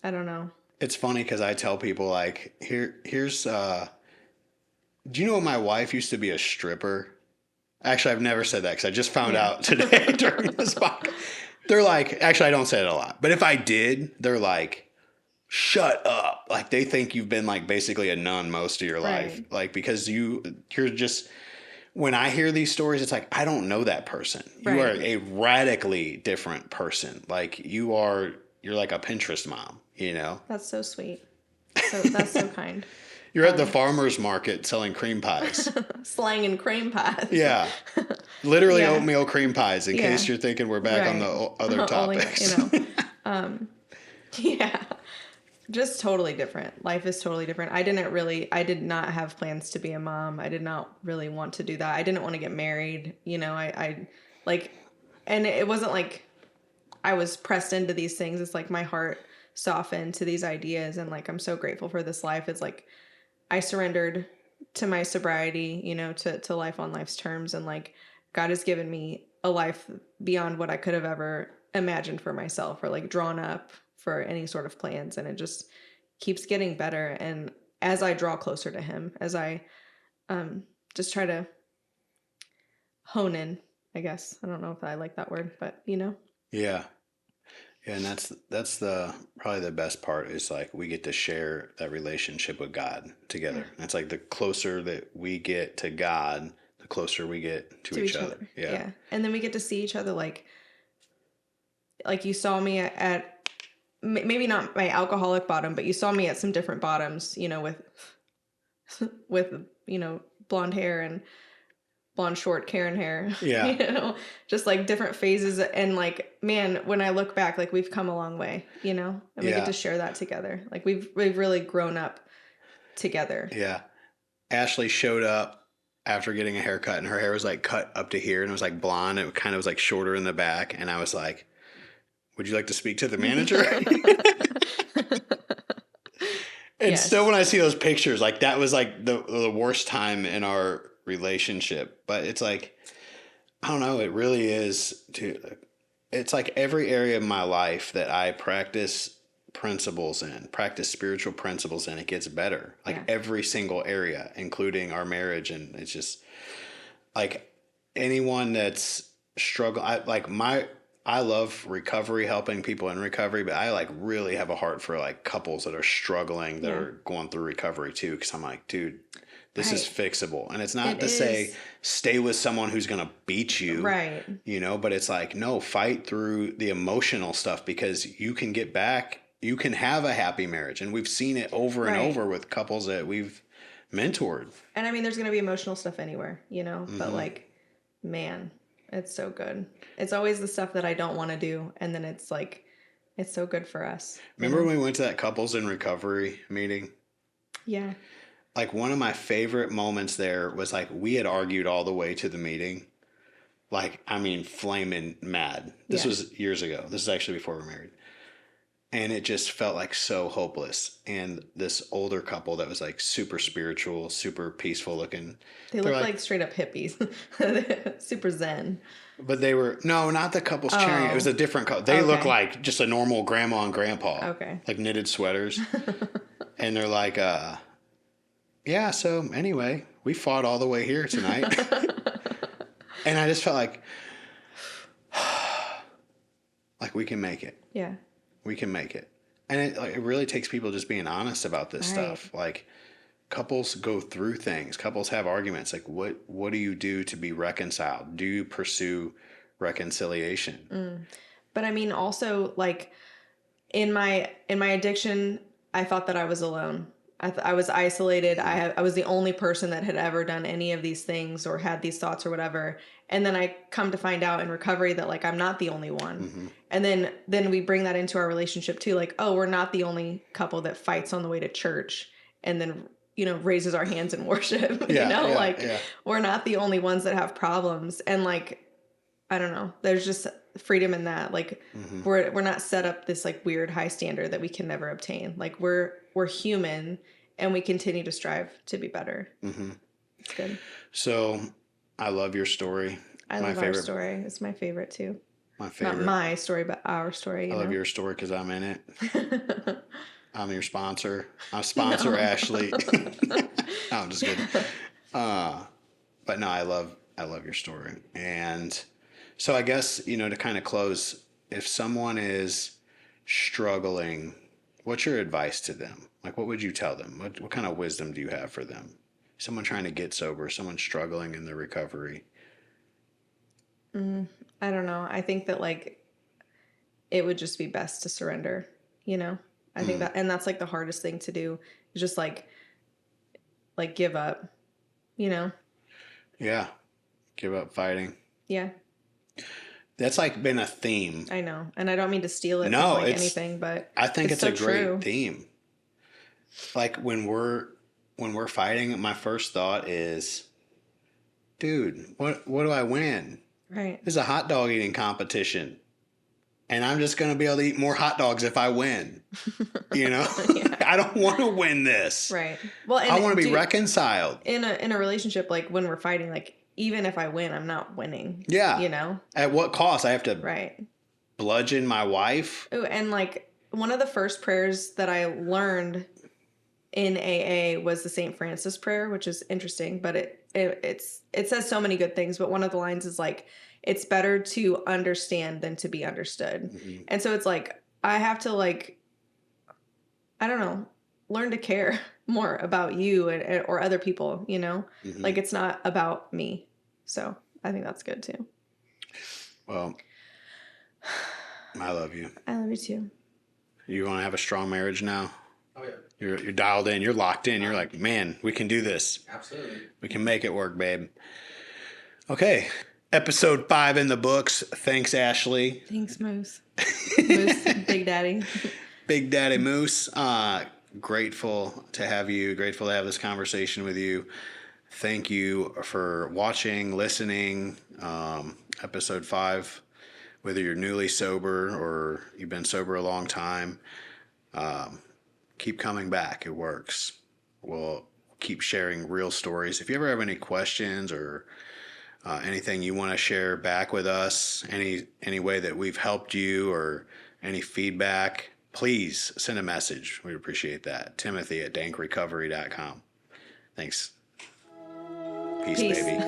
I don't know. It's funny because I tell people like, here's do you know my wife used to be a stripper? Actually, I've never said that because I just found out today during this podcast. They're like, actually, I don't say it a lot, but if I did, they're like, shut up. Like, they think you've been like basically a nun most of your life. Like, because you're just, when I hear these stories, it's like, I don't know that person. You are a radically different person. Like, you're like a Pinterest mom, That's so sweet. That's so kind. You're at the farmer's market selling cream pies. Slanging cream pies. Yeah. Literally oatmeal cream pies, in case you're thinking we're back on the other topics. Yeah. Just totally different. Life is totally different. I did not have plans to be a mom. I did not really want to do that. I didn't want to get married. I and it wasn't like I was pressed into these things. It's like my heart softened to these ideas. And like, I'm so grateful for this life. It's like, I surrendered to my sobriety, to life on life's terms. And like, God has given me a life beyond what I could have ever imagined for myself or like drawn up for any sort of plans. And it just keeps getting better. And as I draw closer to him, as I just try to hone in, I guess. I don't know if I like that word, but Yeah. Yeah, and that's probably the best part is like we get to share that relationship with God together. And it's like the closer that we get to God, the closer we get to each other. Yeah. And then we get to see each other like you saw me at maybe not my alcoholic bottom, but you saw me at some different bottoms, with blonde hair and blonde short Karen hair. Yeah. You know, just like different phases. And like, man, when I look back, like we've come a long way, you know, and we get to share that together. Like we've really grown up together. Yeah. Ashlie showed up after getting a haircut, and her hair was like cut up to here and it was like blonde. It kind of was like shorter in the back. And I was like, would you like to speak to the manager? And still when I see those pictures, like that was like the worst time in our relationship. But it's like, I don't know, it really is it's like every area of my life that I practice spiritual principles in, it gets better. Like every single area, including our marriage. And it's just like anyone that's struggling, I love recovery, helping people in recovery, but I like really have a heart for like couples that are struggling, that are going through recovery too. Cause I'm like, dude, this is fixable. And it's not say stay with someone who's going to beat you, right? You know, but it's like, no, fight through the emotional stuff, because you can get back, you can have a happy marriage. And we've seen it over and over with couples that we've mentored. And I mean, there's going to be emotional stuff anywhere, you know, but like, man, it's so good. It's always the stuff that I don't want to do. And then it's like, it's so good for us. Remember when we went to that couples in recovery meeting? Yeah. Like one of my favorite moments there was like, we had argued all the way to the meeting. Like, I mean, flaming mad. This was years ago. This is actually before we were married. And it just felt like so hopeless. And this older couple that was like super spiritual, super peaceful looking. They look like straight up hippies. Super zen. But they were, no, not the couples cheering. It was a different couple. They look like just a normal grandma and grandpa. Okay. Like knitted sweaters. And they're like, yeah, so anyway, we fought all the way here tonight. And I just felt like we can make it. Yeah. We can make it. And it really takes people just being honest about this stuff. Like couples go through things. Couples have arguments. Like what do you do to be reconciled? Do you pursue reconciliation? But I mean, also like in my addiction, I thought that I was alone. I was isolated. I was the only person that had ever done any of these things or had these thoughts or whatever. And then I come to find out in recovery that like I'm not the only one. And then we bring that into our relationship too. Like, oh, we're not the only couple that fights on the way to church and then, you know, raises our hands in worship. We're not the only ones that have problems. And like, I don't know, there's just freedom in that. Like we're not set up this like weird high standard that we can never obtain. Like we're human and we continue to strive to be better. It's good. So I love your story. I love our story. It's my favorite too. My favorite. Not my story, but our story. I love your story because I'm in it. I'm your sponsor. I sponsor Ashlie. No, I'm just kidding. But no, I love your story. And so I guess, you know, to kind of close, if someone is struggling, what's your advice to them? Like, what would you tell them? What kind of wisdom do you have for them? Someone trying to get sober, someone struggling in their recovery. I don't know. I think that like it would just be best to surrender, you know? I think that, and that's like the hardest thing to do is just like give up, you know? Yeah. Give up fighting. Yeah. That's like been a theme. I know. And I don't mean to steal it from like anything, but I think it's a great true. theme. Like when we're fighting, my first thought is, dude, what do I win? Right. This is a hot dog eating competition. And I'm just going to be able to eat more hot dogs if I win. You know? I don't want to win this. Right. Well, and I want to be reconciled. In a relationship, like when we're fighting, like even if I win, I'm not winning. Yeah. You know? At what cost? I have to bludgeon my wife. Oh, and like one of the first prayers that I learned in AA was the St. Francis prayer, which is interesting, but it says so many good things. But one of the lines is like, it's better to understand than to be understood. Mm-hmm. And so it's like, I have to like, I don't know, learn to care more about you or other people, you know? Mm-hmm. Like it's not about me. So I think that's good too. Well, I love you. I love you too. You want to have a strong marriage now? Oh, yeah. You're dialed in. You're locked in. You're like, man, we can do this. Absolutely. We can make it work, babe. Okay. Episode 5 in the books. Thanks, Ashlie. Thanks, Moose. Moose, Big Daddy. Big Daddy Moose. Grateful to have you. Grateful to have this conversation with you. Thank you for watching, listening. Episode 5, whether you're newly sober or you've been sober a long time, keep coming back. It works. We'll keep sharing real stories. If you ever have any questions or anything you want to share back with us, any way that we've helped you or any feedback, please send a message. We'd appreciate that. Timothy@dankrecovery.com. Thanks. Peace. Baby.